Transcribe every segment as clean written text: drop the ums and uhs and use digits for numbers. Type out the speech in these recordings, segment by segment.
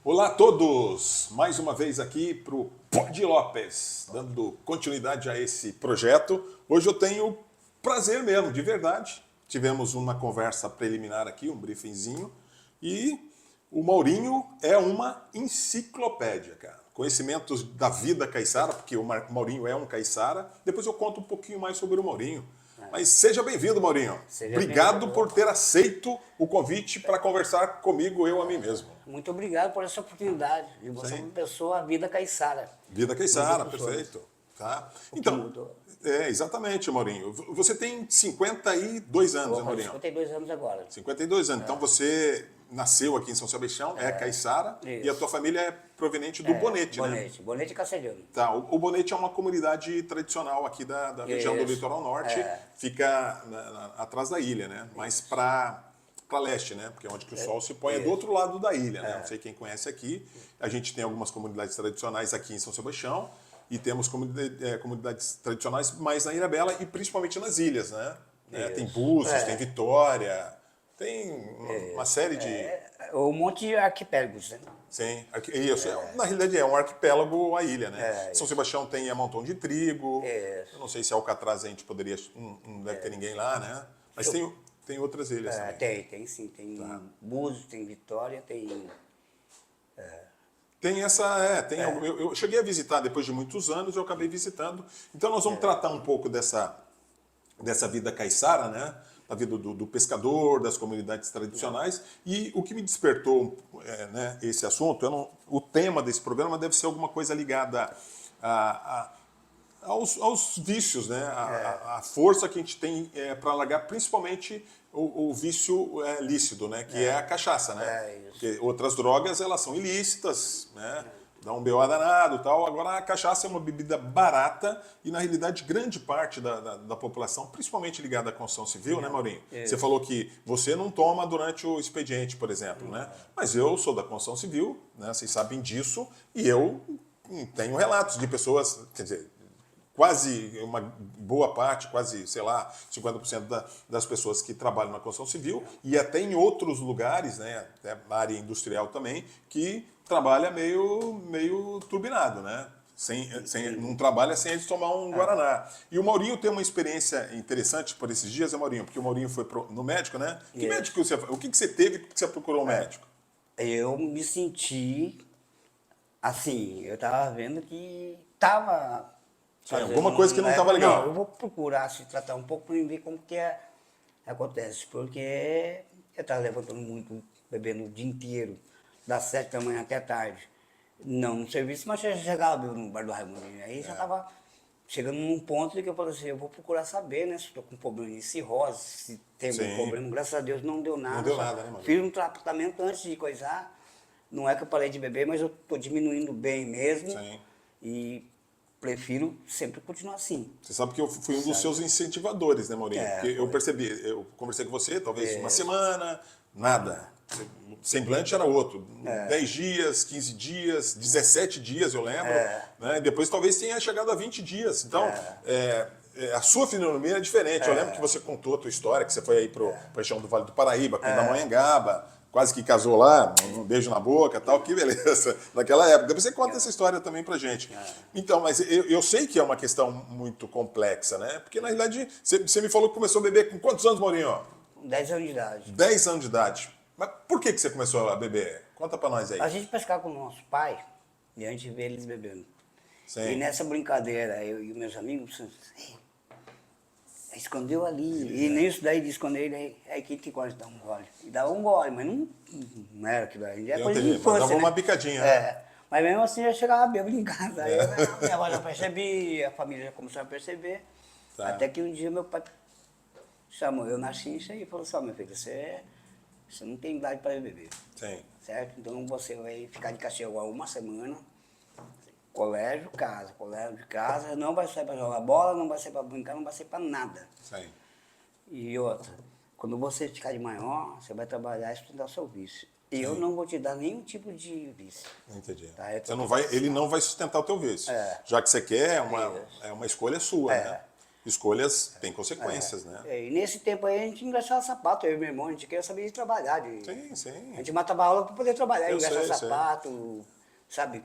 Olá a todos! Mais uma vez aqui para o Pod Lopes, dando continuidade a esse projeto. Hoje eu tenho prazer mesmo, de verdade. Tivemos uma conversa preliminar aqui, um briefingzinho, e o Maurinho é uma enciclopédia, cara. Conhecimentos da vida caiçara, porque o Maurinho é um caiçara. Depois eu conto um pouquinho mais sobre o Maurinho. Mas seja bem-vindo, Maurinho. Obrigado por ter aceito o convite para conversar comigo, eu a mim mesmo. Muito obrigado por essa oportunidade. E você é uma pessoa, vida caiçara. Vida caiçara, perfeito. Tá? Então, exatamente, Maurinho. Você tem 52 anos, né, Maurinho? 52 anos agora. 52 anos. Então você nasceu aqui em São Sebastião, é caiçara, e a tua família é proveniente do Bonete, né? Bonete Castelhano. Tá, o Bonete é uma comunidade tradicional aqui da região do Litoral Norte, fica atrás da ilha, né? Mais para leste, né? Porque é onde que o sol se põe é do outro lado da ilha, né? Não sei quem conhece aqui. A gente tem algumas comunidades tradicionais aqui em São Sebastião e temos comunidades tradicionais mais na Ilha Bela e principalmente nas ilhas, né? Tem Búzios, tem Vitória, tem uma série de... Um monte de arquipélagos, né? Sim, isso. Na realidade é um arquipélago a ilha, né? São Sebastião tem Montão de Trigo, eu não sei se Alcatraz a gente poderia, não deve ter ninguém lá, né? Mas tem outras ilhas também. Tem sim, tem Búzios, tem Vitória, tem... Tem essa, eu cheguei a visitar depois de muitos anos, eu acabei visitando. Então nós vamos tratar um pouco dessa vida caiçara, né? Da vida do pescador, das comunidades tradicionais. E o que me despertou esse assunto, o tema desse programa deve ser alguma coisa ligada aos vícios, né? A força que a gente tem para largar, principalmente o vício lícito, né? Que é a cachaça, né? Porque outras drogas, elas são ilícitas, né? Dá um BO danado e tal. Agora, a cachaça é uma bebida barata e, na realidade, grande parte da população, principalmente ligada à construção civil, né, Maurinho? Você falou que você não toma durante o expediente, por exemplo, né? Mas eu sou da construção civil, né? Vocês sabem disso, e eu tenho relatos de pessoas, quer dizer, quase uma boa parte, quase, sei lá, 50% das pessoas que trabalham na construção civil e até em outros lugares, né, até na área industrial também, que trabalha meio turbinado, né? Não trabalha sem eles tomar um Guaraná. E o Maurinho tem uma experiência interessante por esses dias, Maurinho? Porque o Maurinho foi no médico, né? Que médico você foi? O que você teve que você procurou um médico? Eu me senti assim, eu tava vendo que tava... alguma coisa que não estava legal. Não, eu vou procurar se tratar um pouco para ver como que acontece. Porque eu estava levantando muito, bebendo o dia inteiro, das 7 da manhã até tarde. Não no serviço, mas eu chegava no bar do Raimundo. Aí já estava chegando num ponto que eu falei assim, eu vou procurar saber, né, se estou com problema de cirrose, se tem algum problema. Graças a Deus não deu nada. Não deu nada, né, mano? Fiz um tratamento antes de coisar. Não é que eu parei de beber, mas eu estou diminuindo bem mesmo. Sim. E prefiro sempre continuar assim. Você sabe que eu fui um dos seus incentivadores, né, Maurinho? Porque eu percebi, eu conversei com você, talvez uma semana, nada. Semblante era outro. 10 dias, 15 dias, 17 dias, eu lembro. Né? Depois talvez tenha chegado a 20 dias. Então, a sua fisionomia é diferente. Eu lembro que você contou a tua história, que você foi aí para a região do Vale do Paraíba, com Damanhangaba, quase que casou lá, um beijo na boca e tal, que beleza, naquela época. Depois você conta essa história também pra gente. Então, mas eu sei que é uma questão muito complexa, né? Porque, na realidade, você me falou que começou a beber com quantos anos, Maurinho? 10 anos de idade. 10 anos de idade. Mas por que você começou a beber? Conta pra nós aí. A gente pescava com o nosso pai e a gente vê eles bebendo. Sim. E nessa brincadeira, eu e meus amigos, escondeu ali. E nisso daí de esconder ele, aí que te gosta de dar um gole. E dava um gole, mas não era aquilo aí. É coisa de infância, dava uma né? bicadinha. Né? Mas mesmo assim já chegava bêbado em casa. Aí minha avó já percebia, a família já começou a perceber. Até que um dia meu pai chamou eu na chincha e falou assim, meu filho, você não tem idade para beber. Sim. Certo? Então você vai ficar de castigo uma semana. Colégio, casa, não vai sair para jogar bola, não vai sair para brincar, não vai sair para nada. Sim. E outra, quando você ficar de maior, você vai trabalhar e sustentar o seu vício. E eu não vou te dar nenhum tipo de vício. Entendi. Tá? Ele não vai sustentar o teu vício. Já que você quer, é uma escolha sua, né? escolhas têm consequências, né? E nesse tempo aí a gente engraxava sapato, eu e meu irmão, a gente queria saber de trabalhar. Sim. A gente matava a aula para poder trabalhar, Eu engraxar sei. sapato, sabe?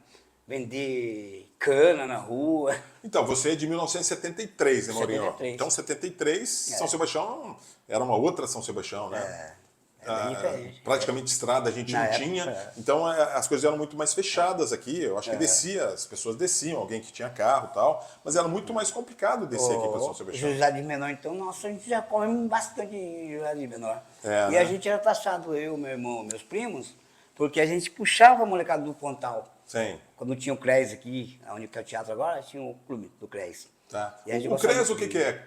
Vender cana na rua. Então, você é de 1973, né, Maurinho? 73. Então, 73, São Sebastião era uma outra São Sebastião, né? É bem diferente. Praticamente estrada a gente Na não época, tinha, então as coisas eram muito mais fechadas aqui. Eu acho que as pessoas desciam, alguém que tinha carro e tal, mas era muito mais complicado descer aqui para São Sebastião. Jardim Menor, então, nossa, a gente já comemos bastante Jardim Menor. É, e né? a gente era taxado, eu, meu irmão, meus primos, porque a gente puxava a molecada do Pontal. Sim. Quando tinha o CRES aqui, onde é o teatro agora, tinha o clube do CRES. Tá. E a gente O gostava CRES, o muito que é?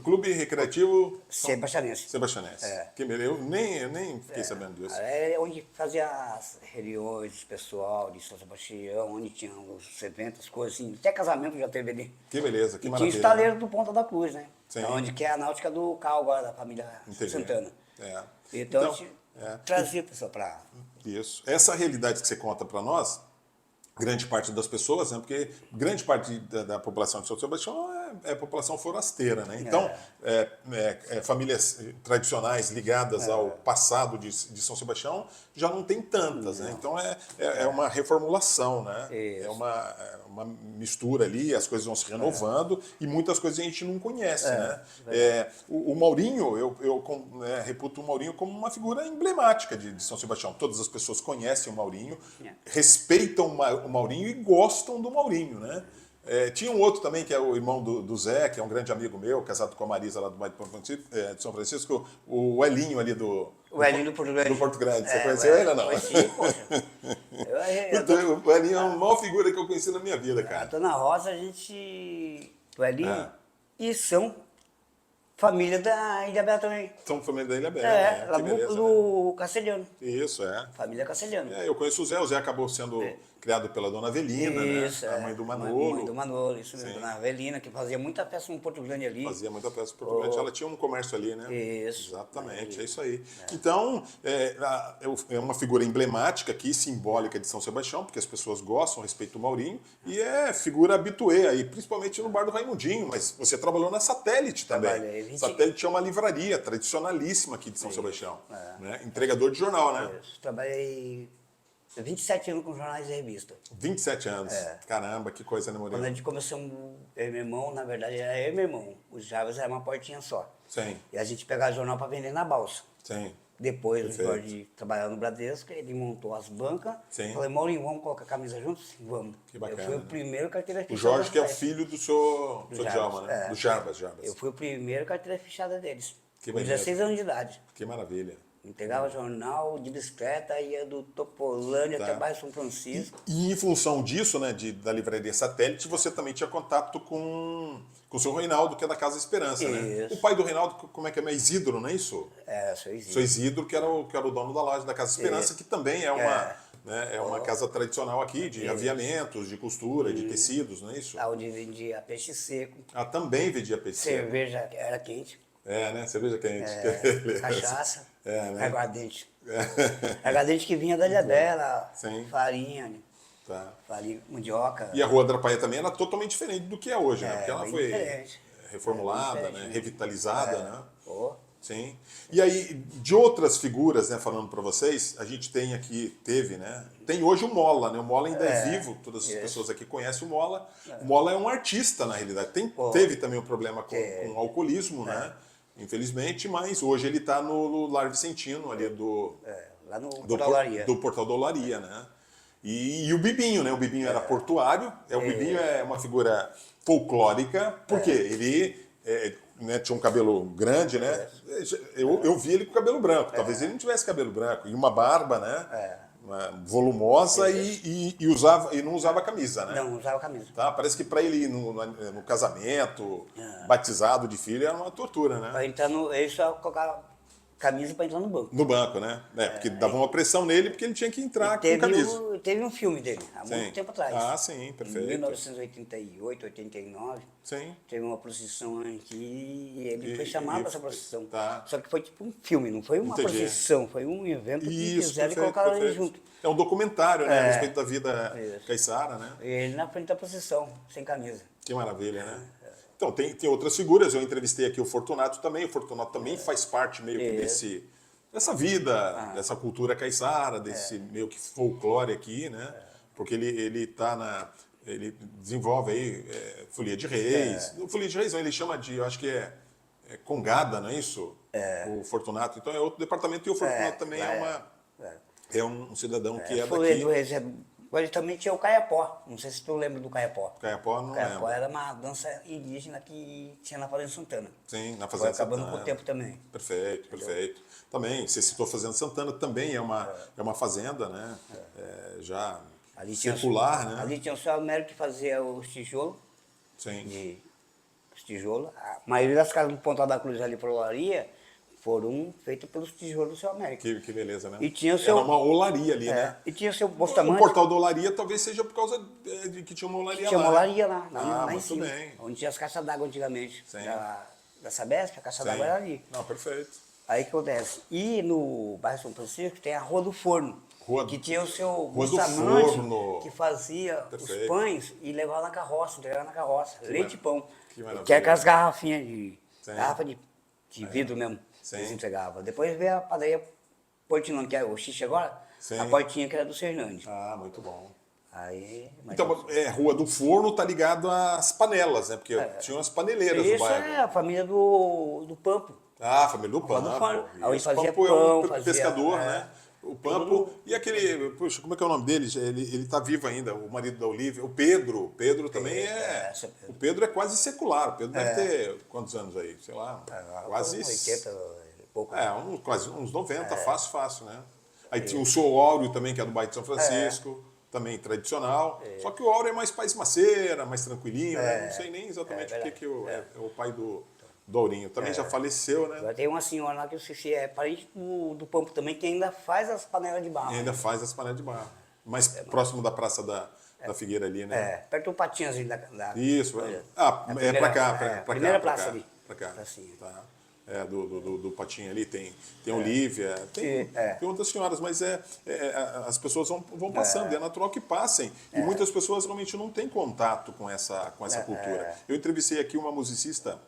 Clube Recreativo Sebastianense. Sebastianense. É. Eu nem fiquei sabendo disso. É onde fazia as reuniões, pessoal de São Sebastião, onde tinha os eventos, coisas assim. Até casamento já teve ali. Que beleza, que E tinha o maravilha. estaleiro do Ponta da Cruz, né? Sim. Onde que é a náutica do Cal agora, da família Entendi. Santana. É. Então a gente trazia a pessoa para... Isso. Essa realidade que você conta para nós, grande parte das pessoas, né? Porque grande parte da população de São Sebastião é população forasteira, né? Então, famílias tradicionais ligadas ao passado de São Sebastião já não tem tantas, né? Então, é uma reformulação, né? Isso. É uma mistura ali, as coisas vão se renovando e muitas coisas a gente não conhece, né? O Maurinho, eu reputo o Maurinho como uma figura emblemática de São Sebastião. Todas as pessoas conhecem o Maurinho, respeitam o Maurinho e gostam do Maurinho, né? Tinha um outro também, que é o irmão do Zé, que é um grande amigo meu, casado com a Marisa lá de São Francisco, o Elinho ali O Elinho do Porto Grande. Do Porto Grande. Você conheceu ele ou não? Conheci, poxa. O Elinho é a maior figura que eu conheci na minha vida, A cara. Dona Rosa, a gente... O Elinho e são família da Ilha Bela também. São família da Ilha Bela. Lá que beleza, do Castelhano. Isso, Família Castelhano. eu conheço o Zé acabou sendo criado pela Dona Avelina, Isso, né? A mãe do Manolo. Mãe do Manolo, isso mesmo. Dona Avelina, que fazia muita festa no Porto Grande ali. Fazia muita festa por Porto Grande. Ela tinha um comércio ali, né? Isso. Exatamente, é isso aí. Então, é uma figura emblemática aqui, simbólica de São Sebastião, porque as pessoas gostam, respeitam o Maurinho, e é figura habituê aí, principalmente no Bar do Raimundinho, mas você trabalhou na Satélite também. Trabalhei. Satélite é uma livraria tradicionalíssima aqui de São Sebastião. Né? Entregador de jornal, né? Isso. Trabalhei 27 anos com jornais e revistas. 27 anos. Caramba, que coisa, né, Quando Maurinho? a gente começou, eu e meu irmão, na verdade era eu e meu irmão. Os Javas era uma portinha só. Sim, E a gente pegava jornal para vender na balsa. sim. Depois, Perfeito. o Jorge trabalhava no Bradesco, ele montou as bancas. Sim. Falei, Maurinho, vamos colocar a camisa juntos? Vamos. Que bacana, Eu fui o né? primeiro carteira O fechada. Jorge, que é o da filho do seu Jarbas, Djalma, né? Do Jarbas. Eu fui o primeiro carteira fechada deles. Que com beleza. 16 anos de idade. Que maravilha. Entregava jornal de bicicleta, ia do Topolândia até bairro São Francisco. E em função disso, né, da livraria Satélite, você também tinha contato com o seu Reinaldo, que é da Casa Esperança, né? Isso. O pai do Reinaldo, como é que é? Isidro, não é isso? Seu Isidro. Seu Isidro, que era o dono da loja da Casa Esperança, que também é uma, uma casa tradicional aqui, de aviamentos, de costura, de tecidos, não é isso? Lá onde vendia peixe seco, Também vendia peixe seco. cerveja que era quente, Né? Cerveja quente. cachaça, né? aguardente. Aguardente que vinha da Ilha Bela, Sim. farinha, Tá. farinha, mandioca. E a Rua da Praia também era totalmente diferente do que é hoje, né? Porque ela bem foi diferente. reformulada, Bem diferente, né? Revitalizada, né? Pô, Sim. E aí, de outras figuras, né, falando para vocês, a gente teve, né? Tem hoje o Mola, né? O Mola ainda é vivo, todas as pessoas aqui conhecem o Mola. O Mola é um artista, na realidade. Teve também um problema com alcoolismo, né? Infelizmente, mas hoje ele está no Lar Vicentino, ali lá no Portalaria. do Portal da Olaria, né? E o Bibinho, né? O Bibinho era portuário, o Bibinho é uma figura folclórica, porque ele né, tinha um cabelo grande, né? Eu vi ele com cabelo branco, talvez ele não tivesse cabelo branco, e uma barba, né? Volumosa e não usava camisa, né? Não, usava camisa. Tá? Parece que para ele ir no casamento, batizado de filho, era uma tortura, né? Pra entrar ele só colocava camisa para entrar no banco. No banco, né? Porque dava uma pressão nele, porque ele tinha que entrar com camisa. Teve um filme dele, há muito tempo atrás. Sim, perfeito. Em 1988, 89. Sim. Teve uma procissão aqui e ele foi chamado para essa procissão. Tá. Só que foi tipo um filme, não foi uma Entendi. procissão, foi um evento que Isso, fizeram e perfeito, colocaram ele perfeito. junto. É um documentário, né? A respeito da vida caiçara, né? E ele na frente da procissão, sem camisa. Que maravilha, né? Então, tem outras figuras, eu entrevistei aqui o Fortunato também faz parte meio que dessa vida, dessa cultura caiçara, desse meio que folclore aqui, né? Porque ele desenvolve aí folia de reis. Folia de reis não, ele chama de, eu acho que é congada, não é isso? O Fortunato. Então é outro departamento e o Fortunato também é um cidadão que é Folia daqui. do Reis. Agora também tinha o Caiapó. Não sei se tu lembra do Caiapó. Caiapó não O Caiapó lembro. era uma dança indígena que tinha na Fazenda Santana. Sim, na Foi Fazenda acabando Santana. com o tempo também. Perfeito, perfeito. Também, você citou Fazenda Santana, também é uma fazenda, né? Já Ali secular, né? Ali tinha o seu Américo que fazia os tijolos. Sim. Os tijolos. A maioria das casas do Pontal da Cruz ali para Olaria foram feitas pelos tijolos do seu Américo. Que beleza, né? E tinha o seu... Era uma olaria ali, né? E tinha o seu O Bustamante. portal da olaria talvez seja por causa de que tinha uma olaria Tinha lá. uma olaria lá em muito cima. bem. Onde tinha as caixas d'água antigamente. Sim. Da Sabesp, a caixa d'água era ali. Não, perfeito. Aí que acontece. E no bairro São Francisco tem a Rua do Forno. Que tinha o seu Rua do Bustamante Forno. que fazia Perfeito. os pães e levava na carroça, entregava na carroça. Leite e pão. Que maravilha. Que é com as garrafinhas Sim. garrafa de vidro mesmo. Sim. Eles entregavam. Depois veio a padaria Portinão, que é o Xixi agora, Sim. a portinha que era do Fernandes. Ah, muito bom. Aí, mas Então, Rua do Forno tá ligado às panelas, né? Porque tinham as paneleiras no isso bairro. é a família do Pampo. Ah, a família do Rua do Pampo. Forno. Aí Isso, fazia Pampo é pão, um fazia, pescador, né? O Pampo. E aquele. Puxa, como é que é o nome dele? Ele tá vivo ainda, o marido da Olivia. O Pedro. O Pedro também O Pedro é quase secular. O Pedro deve ter quantos anos aí? Sei lá. Quase. 80 e pouco. Quase uns 90, fácil, né? Aí tinha o Sou Áureo também, que é do bairro de São Francisco. Também tradicional. Só que o Áureo é mais Paz Maceira, mais tranquilinho, né? Não sei nem exatamente o que é o pai do Aurinho. Também já faleceu, né? Agora tem uma senhora lá que eu esqueci, é parente do Pampo também, que ainda faz as panelas de barro. E ainda faz as panelas de barro. Mais próximo da Praça da Figueira ali, né? Perto do Patinhas ali da Isso. a É pra cá. primeira praça ali. Pra cá. Pracinha. Tá. Do Patinho ali, tem Olívia, tem outras senhoras, mas as pessoas vão passando, é natural que passem. E muitas pessoas realmente não têm contato com essa cultura. Eu entrevistei aqui uma musicista,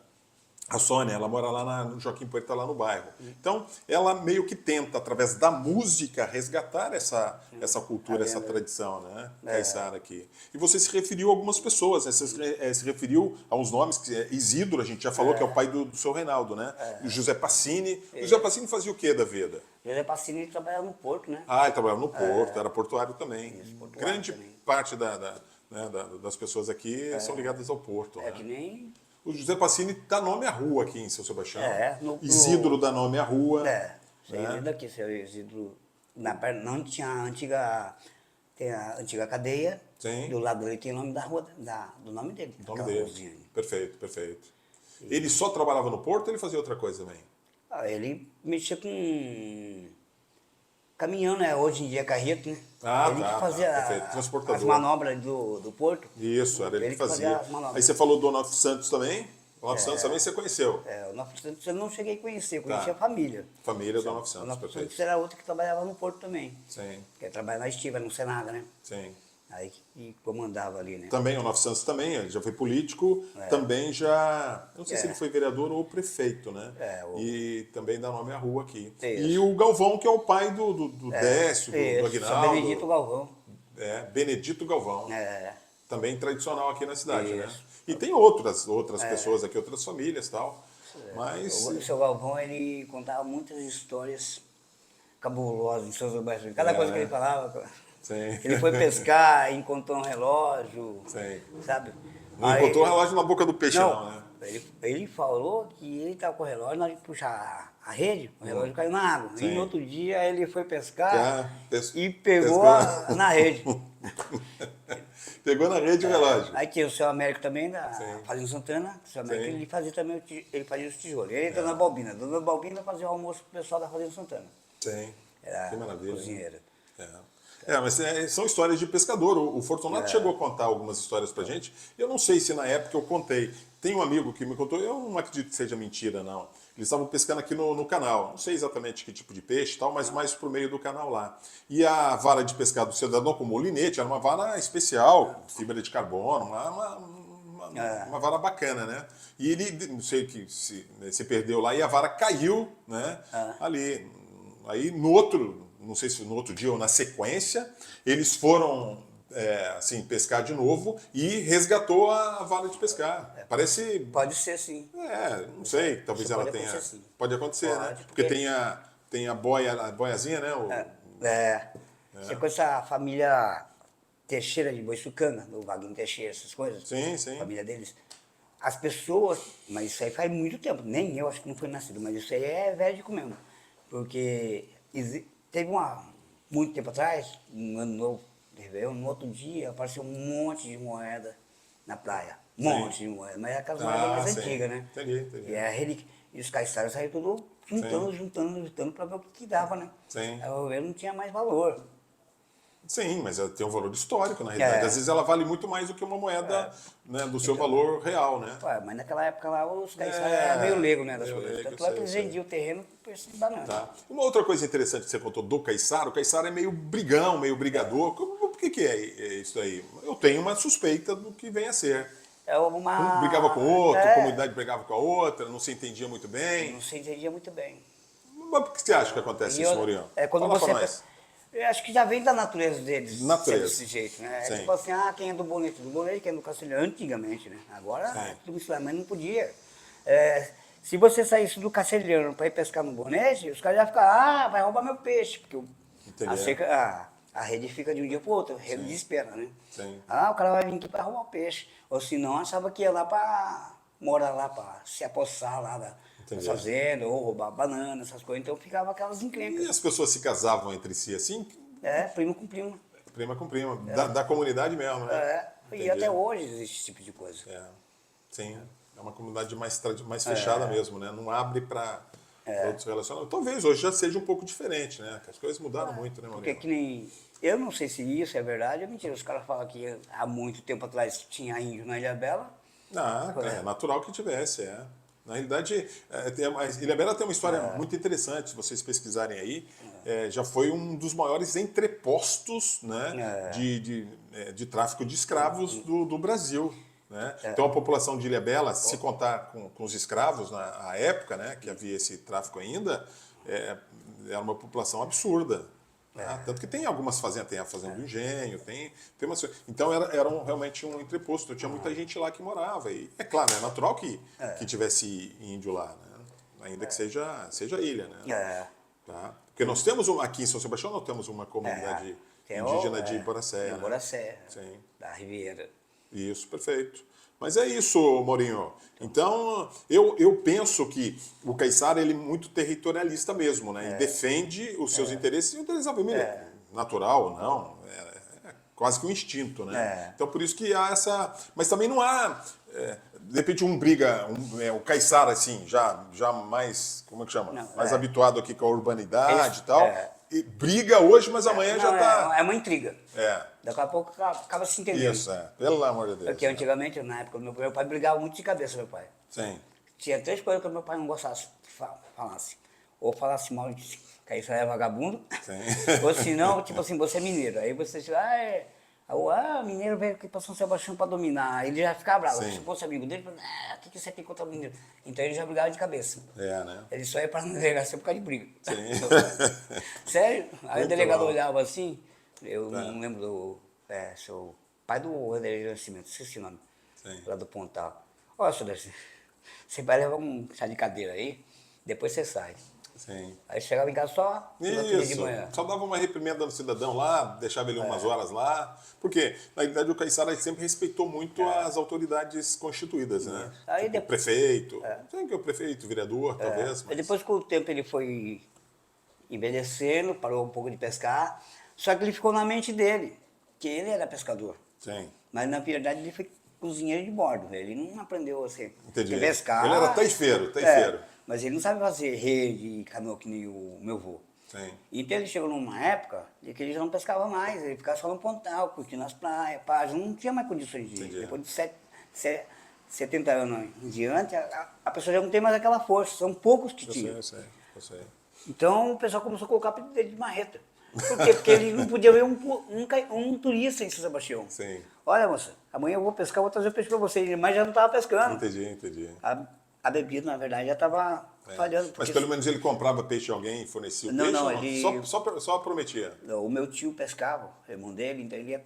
a Sônia, ela mora lá no Joaquim Puerta, lá no bairro. Então, ela meio que tenta, através da música, resgatar essa cultura, essa tradição, né? Caiçara aqui. E você se referiu a algumas pessoas, né? Você se referiu a uns nomes, que Isidro, a gente já falou, que é o pai do seu Reinaldo, né? O José Passini. O José Passini fazia o quê da vida? José Passini trabalhava no Porto, né? Ah, ele trabalhava no Porto, era portuário também. portuário Grande também. parte das pessoas aqui são ligadas ao Porto. É né? que nem... O José Passini dá nome à rua aqui em São Sebastião. Isidro dá nome à rua. Você lembra que seu Isidro, não tinha tem a antiga cadeia, Sim. do lado dele tem o nome da rua, do nome dele. O nome aquela dele. ruazinha ali. Perfeito, perfeito. Ele só trabalhava no Porto ou ele fazia outra coisa também? Ele mexia com caminhão, né? Hoje em dia carreto, né? Ele que fazia perfeito. Transportador. as manobras do Porto. Isso, era ele que fazia. as manobras. Aí você falou do Onofre Santos também? O Onofre Santos também você conheceu? O Onofre Santos eu não cheguei a conhecer, eu conheci a família. Família do Onofre O Santos, Onofre perfeito. Santos era outro que trabalhava no Porto também. Sim, Que trabalhava na Estiva, no Senaga, né? sim. Aí que comandava ali, né? Também o Onofre Santos também, ele já foi político, também já... Não sei se ele foi vereador ou prefeito, né? E também dá nome à rua aqui. Isso. E o Galvão, que é o pai do Décio, do Aguinaldo. Benedito Galvão. Benedito Galvão. Também tradicional aqui na cidade, né? Isso. E tem outras pessoas aqui, outras famílias e tal. Mas... O seu Galvão, ele contava muitas histórias cabulosas em São Sebastião. Cada coisa que ele falava... Sim. Ele foi pescar, encontrou um relógio, Sim. sabe? Não encontrou o relógio na boca do peixe, não, né? Ele falou que ele estava com o relógio, na hora de puxar a rede, o relógio caiu na água. Sim. E no outro dia ele foi pescar e pescou. pegou na rede. Pegou na rede o relógio. Aí tinha o seu Américo também, da Fazenda Santana. O seu Américo, ele fazia também ele fazia os tijolos. Ele e Dona Balbina. A Dona Balbina fazia o almoço pro pessoal da Fazenda Santana. Sim. Era Que maravilha. cozinheira. Mas são histórias de pescador. O Fortunato chegou a contar algumas histórias pra gente. Eu não sei se na época eu contei. Tem um amigo que me contou, eu não acredito que seja mentira, não. Eles estavam pescando aqui no canal. Não sei exatamente que tipo de peixe e tal, mas mais por meio do canal lá. E a vara de pescar do cidadão com molinete era uma vara especial, fibra de carbono, uma uma vara bacana, né? E ele, não sei que se perdeu lá, e a vara caiu, né? Ali. Aí no outro, não sei se no outro dia ou na sequência, eles foram assim, pescar de novo e resgatou a vara de pescar. Parece... Pode ser, sim. não sei, talvez Isso ela pode tenha... acontecer, sim. Pode acontecer, né? Pode, Porque tem a boiazinha, né? Você conhece a família Teixeira de Boiçucanga, do Wagner Teixeira, essas coisas? Sim, sim. A família deles. As pessoas, mas isso aí faz muito tempo, nem eu acho que não foi nascido, mas isso aí é verídico mesmo. Porque teve muito tempo atrás, um ano novo, no outro dia apareceu um monte de moeda na praia. Um monte de moeda, mas é aquelas moedas mais antigas, né? Entendi. E é relíquia. E os caiçaras saíram tudo juntando para ver o que dava, né? Sim. Aí o governo não tinha mais valor. Sim, mas ela tem um valor histórico, na realidade. Às vezes ela vale muito mais do que uma moeda né, do seu valor real, né? Ué, mas naquela época lá os caiçaras eram meio leigo, né, das meio coisas. leigo, Tanto é que eles sei. vendiam o terreno por preço de banana. Tá. Uma outra coisa interessante que você contou do caiçara, o caiçara é meio brigão, meio brigador. Por que é isso aí? Eu tenho uma suspeita do que vem a ser. Um brigava com o outro, a comunidade brigava com a outra, não se entendia muito bem. Não se entendia muito bem. Mas por que você acha que acontece isso, Mourinho? Quando Fala você pra nós. Eu acho que já vem da natureza deles ser desse jeito, né? Sim. É tipo assim, quem é do bonete, quem é do castelhano, antigamente, né? Agora, tudo isso lá, mas não podia. Se você saísse do castelhano para ir pescar no bonete, os caras já ficavam, vai roubar meu peixe, porque a rede fica de um dia para o outro, a rede de espera, né? Sim. O cara vai vir aqui para roubar o peixe. Ou se não, achava que ia lá para morar lá, para se apossar lá da fazenda, ou roubar banana, essas coisas. Então ficava aquelas encrencas. E as pessoas se casavam entre si assim? Primo com primo. Prima com prima, da comunidade mesmo, né? E até hoje existe esse tipo de coisa. Sim, é uma comunidade mais fechada mesmo, né? Não abre para outros relacionamentos. Talvez hoje já seja um pouco diferente, né? As coisas mudaram muito, né, Maurício? Porque que nem... Eu não sei se isso é verdade ou mentira. Os caras falam que há muito tempo atrás tinha índio na Ilhabela. É natural que tivesse, Na realidade, Ilhabela tem uma história muito interessante, se vocês pesquisarem aí. Já foi um dos maiores entrepostos, né, de tráfico de escravos do Brasil. Né? Então a população de Ilhabela, se contar com os escravos na época, né, que havia esse tráfico ainda, era uma população absurda. Tanto que tem algumas fazendas, tem a Fazenda do Engenho, tem umas... Então era realmente um entreposto, tinha muita gente lá que morava. E é claro, é natural que tivesse índio lá, né? Ainda que seja ilha, né? Tá? Porque nós temos, aqui em São Sebastião, nós temos uma comunidade indígena de Iboracéia. Iboracéia, Sim. da Riviera. Isso, perfeito. Mas é isso, Mourinho. Então, eu penso que o caiçara ele é muito territorialista mesmo, né? E defende os seus interesses e o interesse da família. Natural ou não, é quase que um instinto, né? Então, por isso que há essa... Mas também não há... de repente o caiçara, assim, já mais, como é que chama? Mais habituado aqui com a urbanidade e tal. E briga hoje, mas amanhã já está... É uma intriga. Daqui a pouco acaba se entendendo. Isso, pelo amor de Deus. Porque antigamente, na época do meu pai brigava muito de cabeça, meu pai. Sim. Tinha 3 coisas que meu pai não gostasse falasse. Ou falasse mal de que isso é vagabundo. Sim. Ou se não, tipo assim, você é mineiro. Aí você diz, mineiro veio aqui para São Sebastião para dominar. Aí ele já ficava bravo. Se fosse amigo dele, o que você tem contra o mineiro? Então ele já brigava de cabeça. Né? Ele só ia para a delegacia por causa de briga. Sim. Sério? Aí Muito o delegado bom. olhava assim, eu não lembro do seu pai do Rodrigo Nascimento, esqueci o nome, lá do Pontal. Olha, senhor, você vai levar um chá de cadeira aí, depois você sai. Sim. Aí chegava em casa só no outro dia de manhã. Só dava uma reprimenda no cidadão lá, deixava ele umas horas lá. Porque, na realidade, o caiçara sempre respeitou muito as autoridades constituídas, né? Aí tipo, o prefeito. Tem que é o prefeito, o vereador, talvez. Aí depois, com o tempo, ele foi envelhecendo, parou um pouco de pescar, só que ele ficou na mente dele, que ele era pescador. Sim. Mas, na verdade, ele foi cozinheiro de bordo. Ele não aprendeu assim, a pescar. Ele era taifeiro. Mas ele não sabe fazer rede e canoa que nem o meu avô. Sim. Então ele chegou numa época de que ele já não pescava mais, ele ficava só no Pontal, curtindo as praias, não tinha mais condições de ir. Depois de 70 anos em diante, a pessoa já não tem mais aquela força, são poucos que tinham. Eu sei. Então o pessoal começou a colocar apelido dele de marreta. Por quê? Porque ele não podia ver um turista em São Sebastião. Sim. Olha, moça, amanhã eu vou pescar, vou trazer peixe para você. Mas já não estava pescando. Entendi. A bebida, na verdade, já estava falhando. Mas Porque pelo menos ele comprava peixe de alguém e fornecia o peixe? Não, Ou ele... Só prometia? O meu tio pescava, o irmão dele, então ele ia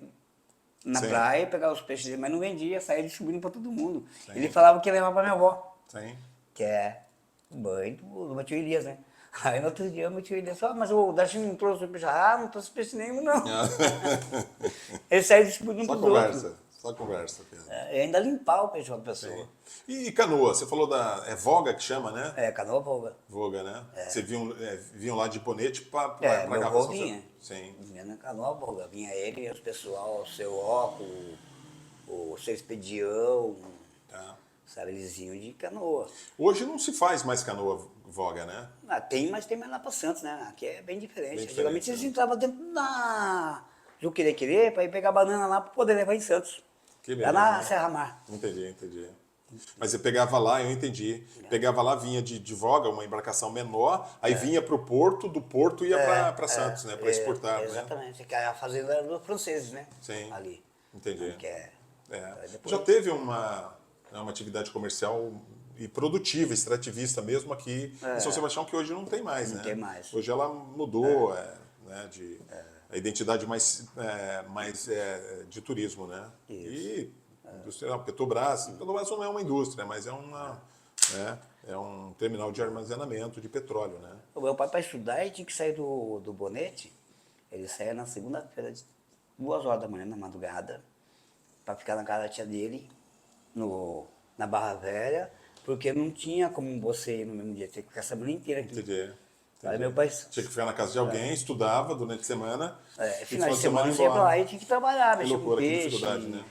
na Sim. praia pegar os peixes dele, mas não vendia, saía distribuindo para todo mundo. Sim. Ele falava que ia levar para minha avó, Sim. que é o banho do meu tio Elias, né? Aí no outro dia o meu tio Elias falou, mas o Darcy não trouxe peixe. Ah, não trouxe peixe nenhum, não. Ele saía distribuindo para os outros. Só conversa, Pedro. E ainda limpar o peixe para a pessoa. Sim. E canoa, você falou da... É voga que chama, né? Canoa voga. Voga, né? Você vinham lá de Bonete para Meu cá. avô vinha. Sim. Vinha na canoa voga. Vinha ele e os pessoal, o seu Oco, o seu Expedião, Tá. sabe, eles vinham de canoa. Hoje não se faz mais canoa voga, né? Tem, mas tem mais lá para Santos, né? Aqui é bem diferente. Bem Antigamente diferente, eles né? entravam dentro do Querer para ir pegar banana lá para poder levar em Santos. Que Lá beleza, na né? Serra Mar. Entendi. Mas você pegava lá, eu entendi. Pegava lá, vinha de voga, uma embarcação menor, aí vinha para o porto, do porto ia para Santos, né? Para exportar, né? Exatamente. Que a fazenda era dos franceses, né? Sim. Ali. Entendi. Que é... Aí depois- Já teve uma atividade comercial e produtiva, extrativista mesmo aqui em São Sebastião, que hoje não tem mais, né? Não tem mais. Hoje ela mudou, né, a identidade mais de turismo, né? Isso. E industrial, Petrobras não é uma indústria, mas é um terminal de armazenamento de petróleo, né? O meu pai, para estudar, ele tinha que sair do Bonete. Ele saía na segunda-feira, de 2h da manhã, na madrugada, para ficar na casa da tia dele, na Barra Velha, porque não tinha como você ir no mesmo dia, tinha que ficar a semana inteira aqui. Entendi. Aí meu pai... Tinha que ficar na casa de alguém, estudava durante a semana. e final de semana você ia pra lá e tinha que trabalhar, mexer com loucura, que peixe, dificuldade, né?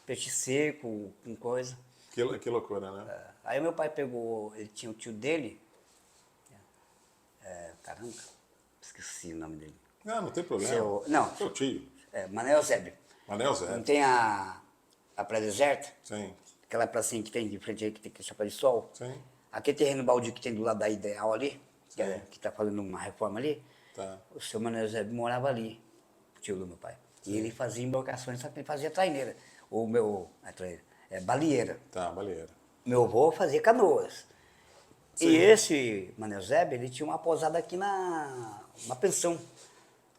peixe seco, com coisa. Que loucura, né? Aí meu pai pegou, ele tinha o tio dele, caramba, esqueci o nome dele. Não tem problema. Não. Seu tio. Manel Zébio. Manel Zé. Não tem a Praia Deserta? Sim. Aquela pracinha que tem de frente aí, que tem que chapéu de sol? Sim. Aquele terreno baldio que tem do lado da Ideal ali, Sim. que tá fazendo uma reforma ali, Tá. o seu Manel Zébio morava ali, o tio do meu pai. E ele fazia embarcações, só que ele fazia traineira. Balieira. Tá, baleeira. Meu avô fazia canoas. Sim. E esse Manel Zébio, ele tinha uma pousada aqui uma pensão.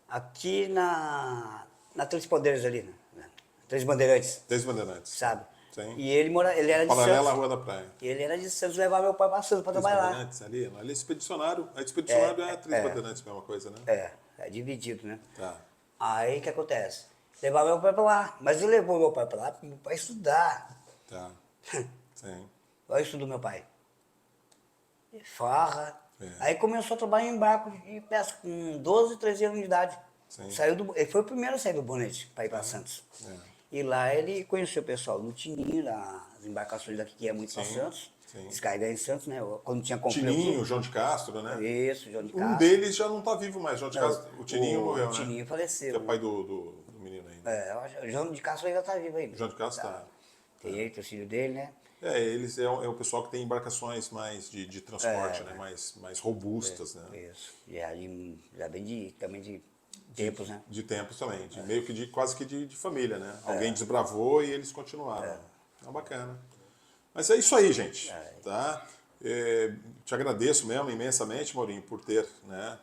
Aqui na Três Poderes ali, né? Três Bandeirantes, Três Bandeirantes. sabe? Sim. E ele era de Paralela à Santos. Rua da Praia. E ele era de Santos, levar meu pai para Santos para Três trabalhar lá. Bandeirantes ali. Ali é expedicionário. A expedicionário é Três Bandeirantes, mesma coisa, né? É dividido, né? Tá. Aí o que acontece? Levar meu pai para lá. Mas ele levou meu pai para lá para meu pai estudar. Tá. Sim. Olha o estudo do meu pai. Farra. É. Aí começou a trabalhar em barco de pesca com 12, 13 anos de idade. Sim. Ele foi o primeiro a sair do Bonete para ir para Santos. E lá ele conheceu o pessoal do Tininho, das embarcações daqui que ia muito para Sim, Santos. sim. Descarregar em Santos, né? Quando tinha complexo. Tininho, João de Castro, né? Isso, João de Castro. Um deles já não tá vivo mais, João de Não, Castro. O Tininho morreu, o né? Tininho faleceu. Que é pai do menino ainda. Eu acho, o João de Castro ainda está vivo ainda. João de Castro tá. Tem ele, tem o filho dele, né? Eles é o pessoal que tem embarcações mais de transporte, né? Mais robustas, né? Isso. Já bem também de tempos, né? De tempos também, meio que quase que de família, né? Alguém desbravou e eles continuaram. É bacana. Mas é isso aí, gente. Tá? Te agradeço mesmo imensamente, Maurinho, por ter, né,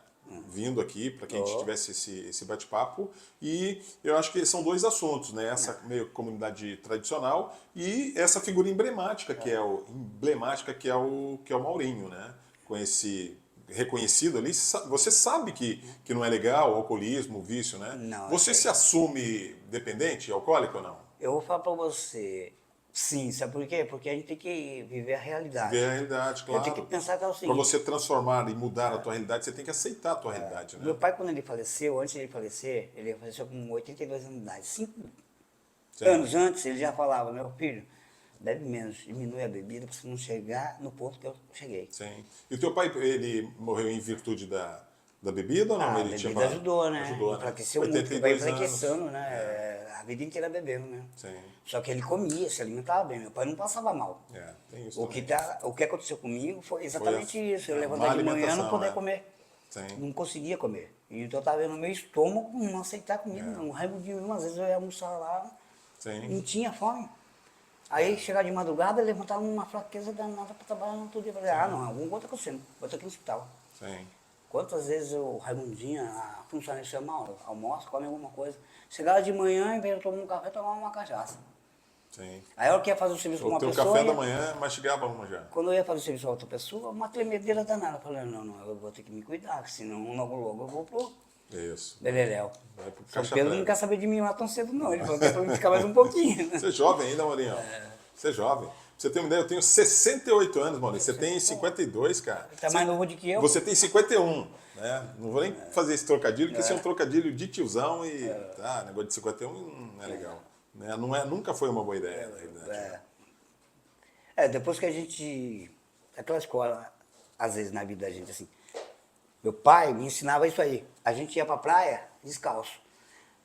vindo aqui para que a gente tivesse esse bate-papo. E eu acho que são dois assuntos, né? Essa meio comunidade tradicional e essa figura emblemática que é o Maurinho, né? Com esse reconhecido ali, você sabe que não é legal o alcoolismo, o vício, né? Não, você se assume dependente, alcoólico ou não? Eu vou falar para você, sim, sabe por quê? Porque a gente tem que viver a realidade. Ver a realidade, claro. Eu tenho que pensar que é o Para seguinte. você transformar e mudar a tua realidade, você tem que aceitar a tua realidade, né? Meu pai, quando ele faleceu, antes de ele faleceu com 82 anos de idade. 5 anos antes, ele já falava, meu filho, bebe menos, diminui a bebida para você não chegar no ponto que eu cheguei. Sim. E o teu pai, ele morreu em virtude da bebida ou não? A Ele bebida ajudou, né? Ajudou, né? Enfraqueceu muito, porque vai 82 anos. enfraquecendo, né? A vida inteira bebendo, né? Sim. Só que ele comia, se alimentava bem. Meu pai não passava mal. Tem isso O que aconteceu comigo foi exatamente isso. Eu má levantar de manhã e não alimentação, poder comer. Sim. Não conseguia comer. Então eu tava vendo no meu estômago não aceitar comida, não. Um raimundinho mesmo, às vezes eu ia almoçar lá, Sim. não tinha fome. Aí chegava de madrugada, levantava uma fraqueza danada para trabalhar no outro dia. Falei, não, alguma coisa tá acontecendo, vou estar aqui no hospital. Sim. Quantas vezes o Raimundinho, a funcionária chama, almoça, come alguma coisa. Chegava de manhã, em vez de tomar um café, tomava uma cachaça. Sim. Aí eu ia fazer o serviço com O uma teu pessoa. café da manhã mastigava uma já. Quando eu ia fazer o serviço com outra pessoa, uma tremedeira danada. Eu falei, não, eu vou ter que me cuidar, senão logo eu vou pro Isso. Beleléu. Vai pro São caixa Pedro não prego. quer saber de mim lá tão cedo, não. Ele falou que é pra mim ficar mais um pouquinho. Né? Você é jovem ainda, Maurinho? Você é jovem. Pra você ter uma ideia, eu tenho 68 anos, Maurinho. Você tem 52, cara. Ele tá mais novo do que eu. Você tem 51, né? Não vou nem fazer esse trocadilho, porque isso é um trocadilho de tiozão e tá, negócio de 51 não é legal. Né? Não é, nunca foi uma boa ideia, na realidade. Depois que a gente... Aquela escola, às vezes na vida da gente, assim... Meu pai me ensinava isso aí. A gente ia pra praia descalço.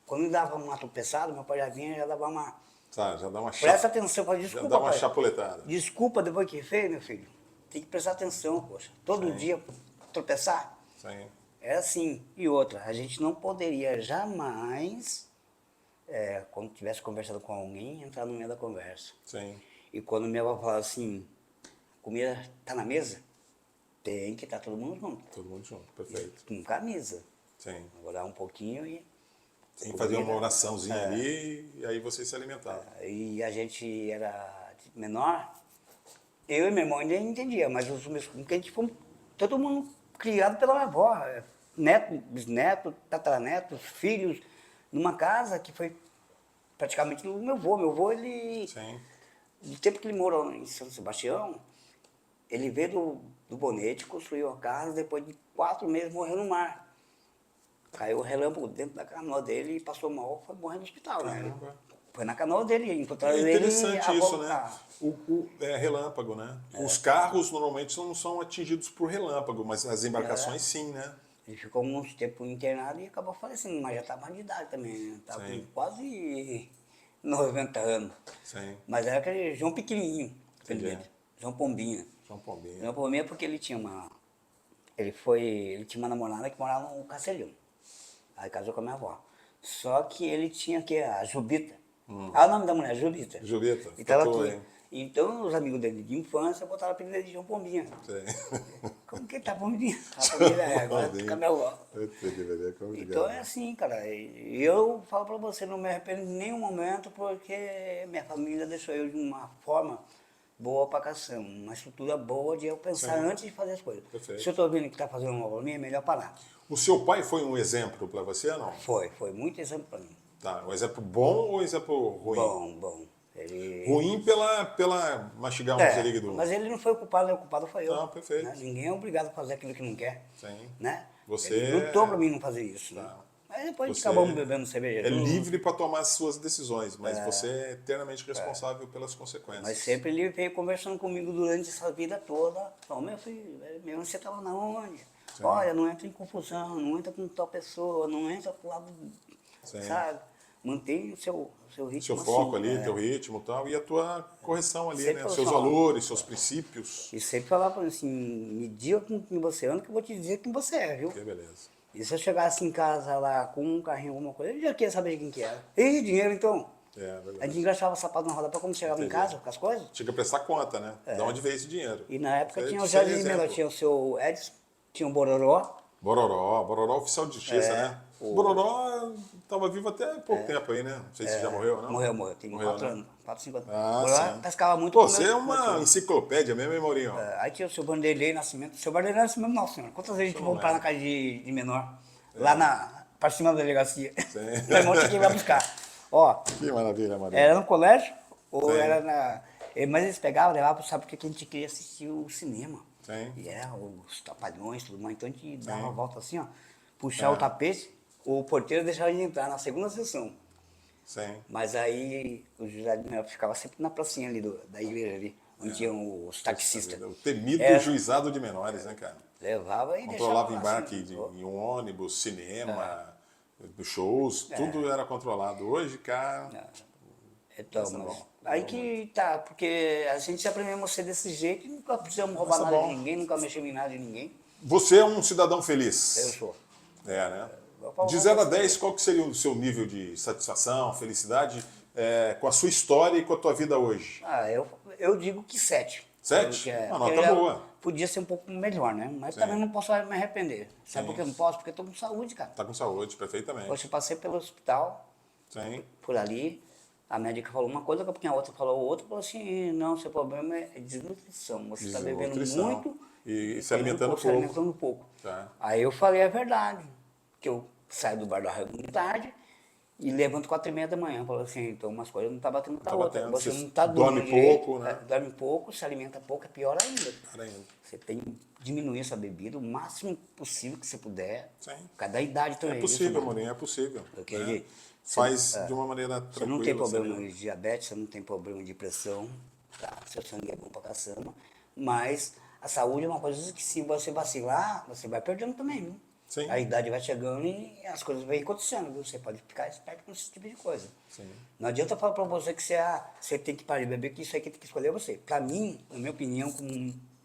Quando dava uma tropeçada, meu pai já vinha e já dava uma... Tá, já dá uma Presta atenção, fala, desculpa, já dá uma pai. chapuletada. Desculpa depois que fez, meu filho. Tem que prestar atenção, poxa. Todo dia tropeçar. Sim. É assim. E outra, a gente não poderia jamais, quando tivesse conversado com alguém, entrar no meio da conversa. Sim. E quando minha avó falava assim, comida tá na mesa, tem que estar todo mundo junto. Todo mundo junto, perfeito. Com camisa. Sim. Orar um pouquinho e... Tem que fazer uma oraçãozinha ali e aí vocês se alimentavam. E a gente era menor, eu e meu irmão ainda entendia, mas os meus, porque a gente foi todo mundo criado pela minha avó, neto, bisneto, tataraneto, filhos, numa casa que foi praticamente do meu avô. Meu avô, ele, Sim. do tempo que ele morou em São Sebastião, ele veio do Bonete, construiu a casa, depois de 4 meses morreu no mar. Caiu o relâmpago dentro da canoa dele e passou mal, foi morrer no hospital, né? Foi na canoa dele, encontraram É ele. interessante isso, né? Voltar. Relâmpago, né? Os carros normalmente não são atingidos por relâmpago, mas as embarcações sim, né? Ele ficou uns tempos internado e acabou falecendo, mas já estava de idade também, né? Estava com quase 90 anos. Sim. Mas era aquele João pequenininho, Entendi. João Pombinha. João Pombinha. João Pombinha porque ele tinha uma... Ele tinha uma namorada que morava no Castelhão. Aí casou com a minha avó. Só que ele tinha que a Jubita. Ah, o nome da mulher, Jubita. Jubita. E tava Tatuou, aqui. hein? Então, os amigos dele de infância botaram a apelido de João Pombinha. Sim. Como que tá Pombinha? A família agora fica minha avó. Então é assim, cara. E eu falo pra você, não me arrependo em nenhum momento, porque minha família deixou eu de uma forma boa pra caçamba, uma estrutura boa de eu pensar antes de fazer as coisas. Perfeito. Se eu tô vendo que tá fazendo uma bolinha, é melhor parar. O seu pai foi um exemplo para você ou não? Foi muito exemplo pra mim. Tá, um exemplo bom ou um exemplo ruim? Bom. Ele... Ruim pela mastigar um líquido. Mas ele não foi o culpado, o culpado foi eu. Não, perfeito. Né? Ninguém é obrigado a fazer aquilo que não quer. Sim. Né? Você ele lutou pra mim não fazer isso. Né? Aí depois Você acabamos bebendo cerveja. É livre para tomar as suas decisões, mas você é eternamente responsável pelas consequências. Mas sempre ele veio conversando comigo durante essa vida toda. Falou, meu filho, você estava na onde? Sim. Olha, não entra em confusão, não entra com tal pessoa, não entra pro lado, sabe? Mantém o seu ritmo. Seu foco assim, ali, teu ritmo e tal, e a tua correção ali, sempre né? Seus valores, seus princípios. E sempre falava para mim assim, me diga com quem você anda que eu vou te dizer quem você é, viu? Que beleza. E se eu chegasse em casa lá com um carrinho, alguma coisa, eu já queria saber de quem que era. E dinheiro então? Verdade. A gente engraxava sapato na roda para quando chegava em casa com as coisas. Tinha que prestar conta, né? De onde veio esse dinheiro. E na época Você tinha o Jardim Melo, tinha o seu Edson, tinha o Bororó. Bororó oficial de justiça, né? O Bororó estava vivo até há pouco tempo aí, né? Não sei se já morreu ou não. Morreu, tem 4 anos, 4, 5 anos. Ah, Bororó sim. pescava muito. Pô, você é uma enciclopédia mesmo, hein, Maurinho? Aí tinha o seu Vanderlei Nascimento. O seu Vanderlei Nascimento, nossa senhora, quantas vezes a gente voltar na casa de menor? Lá pra cima da delegacia. Meu irmão tinha que ir lá buscar. Ó, que maravilha, Maria. Era no colégio ou era na... Mas eles pegavam, levavam, sabe, porque a gente queria assistir o cinema. Sim. E era os trapalhões, tudo mais. Então a gente dava uma volta assim, ó, puxar o tapete, o porteiro deixava a gente entrar na segunda sessão. Sim. Mas aí o José de Melo ficava sempre na pracinha ali da igreja ali, onde tinham os taxistas. O temido juizado de menores, né, cara? Levava e Controlava deixava embarque assim, em um ônibus, cinema, shows, tudo era controlado. Hoje, cara... Então, mas aí que tá, porque a gente aprendeu a ser desse jeito e nunca precisamos roubar nada de ninguém, nunca mexemos em nada de ninguém. Você é um cidadão feliz? Eu sou. É, né? De 0 a 10, qual que seria o seu nível de satisfação, felicidade com a sua história e com a tua vida hoje? Eu digo que 7. 7? Uma nota boa. Podia ser um pouco melhor, né? Mas Sim. também não posso me arrepender. Sabe por que eu não posso? Porque eu tô com saúde, cara. Tá com saúde, perfeitamente. Hoje eu passei pelo hospital, Sim. por ali, a médica falou uma coisa, a outra falou outra, falou assim, não, seu problema é desnutrição. Você está bebendo muito e se alimentando pouco. Tá. Aí eu falei a verdade, que eu saio do bar do Arraial de tarde e levanto 4h30 da manhã. Falou assim, então umas coisas não tá batendo com a outra. Você não tá dorme direito, pouco, né? Dorme pouco, se alimenta pouco, é pior ainda. Pior ainda. Você tem que diminuir essa bebida o máximo possível que você puder. Sim. Cada idade também. É possível, Mourinho, é possível. Porque né? Faz de uma maneira tranquila. Você não tem problema de diabetes, você não tem problema de pressão, tá? Seu sangue é bom pra caçamba. Mas a saúde é uma coisa que se você vacilar, você vai perdendo também, viu? Sim. A idade vai chegando e as coisas vão acontecendo, viu? Você pode ficar esperto com esse tipo de coisa. Sim. Não adianta falar pra você que você tem que parar de beber, que isso aí que tem que escolher você. Pra mim, na minha opinião,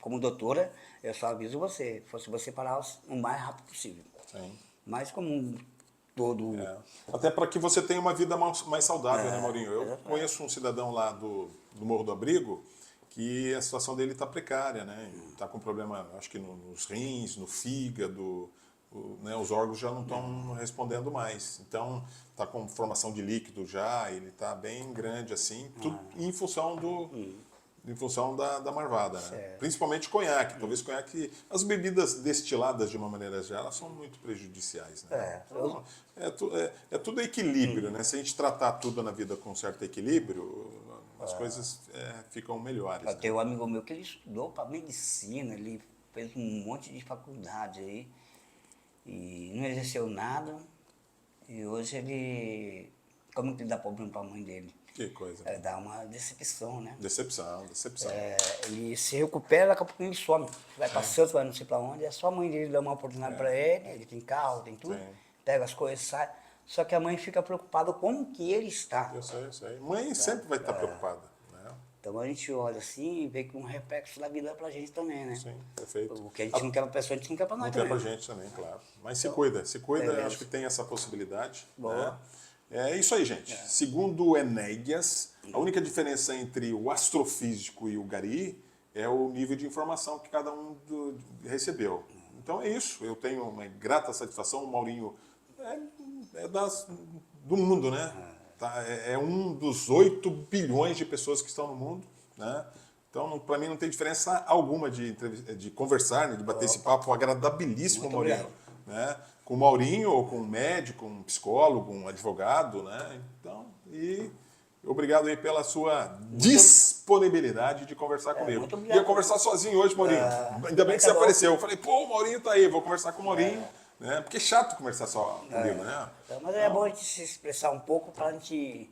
como doutora, eu só aviso você, se você parar o mais rápido possível. Sim. Mas como todo... Até para que você tenha uma vida mais saudável, né, Maurinho? Eu conheço um cidadão lá do Morro do Abrigo que a situação dele está precária, né? Está com problema, acho que nos rins, no fígado, né? Os órgãos já não estão respondendo mais. Então, está com formação de líquido já, ele está bem grande assim, tudo em função da marvada, né? Principalmente conhaque. Talvez conhaque, as bebidas destiladas de uma maneira geral, elas são muito prejudiciais, né? Então, é tudo equilíbrio, né? Se a gente tratar tudo na vida com certo equilíbrio, as coisas ficam melhores. Eu tenho um amigo meu que ele estudou para medicina, ele fez um monte de faculdade aí e não exerceu nada. E hoje ele, como que ele dá problema para a mãe dele? Que coisa. Dá uma decepção, né? Decepção. Ele se recupera, daqui a pouco ele some. Vai para Santos, vai não sei para onde, é só a mãe dele dar uma oportunidade para ele tem carro, tem tudo, pega as coisas, sai. Só que a mãe fica preocupada como que ele está. Eu sei. Mãe sempre vai estar preocupada. Né? Então a gente olha assim e vê que um reflexo da vida é pra gente também, né? Sim, perfeito. O que a gente não quer pra pessoa, a gente não quer pra nós também. Não quer pra gente também, claro. Mas se cuida, acho que tem essa possibilidade. Boa. Né? É isso aí, gente. Segundo o Enéas, a única diferença entre o astrofísico e o gari é o nível de informação que cada um recebeu. Então é isso. Eu tenho uma grata satisfação. O Maurinho do mundo, né? É um dos 8 bilhões de pessoas que estão no mundo, né? Então, para mim, não tem diferença alguma de conversar, né? De bater esse papo agradabilíssimo, Muito Maurinho. Né? Com o Maurinho, ou com um médico, um psicólogo, um advogado, né? Então, obrigado aí pela sua disponibilidade de conversar comigo. Ia conversar sozinho hoje, Maurinho. Ainda bem que você apareceu. Eu falei, pô, o Maurinho tá aí, vou conversar com o Maurinho. Né? Porque é chato conversar só comigo, né? Então, mas é bom a gente se expressar um pouco para a gente,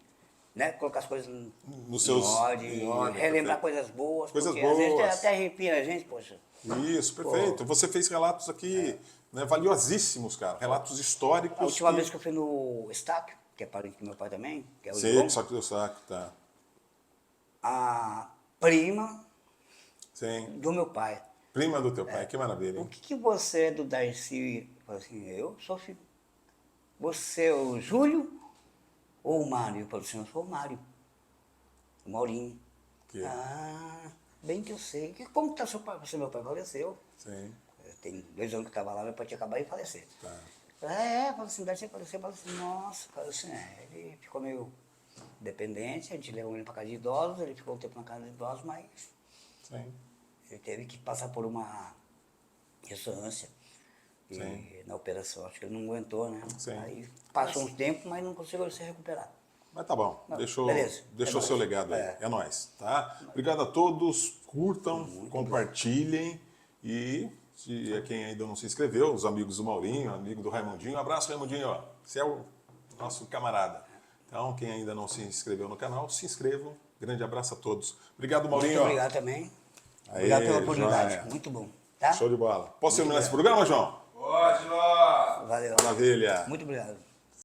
né, colocar as coisas em ordem, relembrar coisas boas. Às vezes até arrepia a gente, poxa. Isso, perfeito. Você fez relatos aqui né, valiosíssimos, cara. Relatos históricos. A última vez que eu fui no Estáquio, que é parente do meu pai também, que é o Sei, só que do saco, tá. A prima do meu pai. Prima do teu pai, que maravilha, hein? O que você é do Darcy? Eu falei assim, eu sou filho. Você é o Júlio ou o Mário? Eu falei assim, eu sou o Mário. O Maurinho. Bem que eu sei. Como está seu pai? Você, meu pai faleceu. Sim. Tem 2 anos que eu estava lá, meu pai tinha acabado de falecer. Tá. Falei assim, Darcy faleceu. Falei assim, nossa, falei assim, ele ficou meio dependente, a gente levou ele para casa de idosos, ele ficou um tempo na casa de idosos, mas ele teve que passar por uma ressonância na operação. Acho que ele não aguentou, né? Aí passou um tempo, mas não conseguiu se recuperar. Mas tá bom, deixou seu legado aí. É nóis, tá? Obrigado a todos, curtam, compartilhem e quem ainda não se inscreveu, os amigos do Maurinho, amigo do Raimundinho, um abraço, Raimundinho, você é o nosso camarada. Então, quem ainda não se inscreveu no canal, se inscrevam. Grande abraço a todos. Obrigado, Maurinho. Muito obrigado também. Obrigado pela oportunidade. Muito bom. Tá? Show de bola. Posso terminar esse programa, João? Pode, Ló. Valeu. Maravilha. Muito obrigado.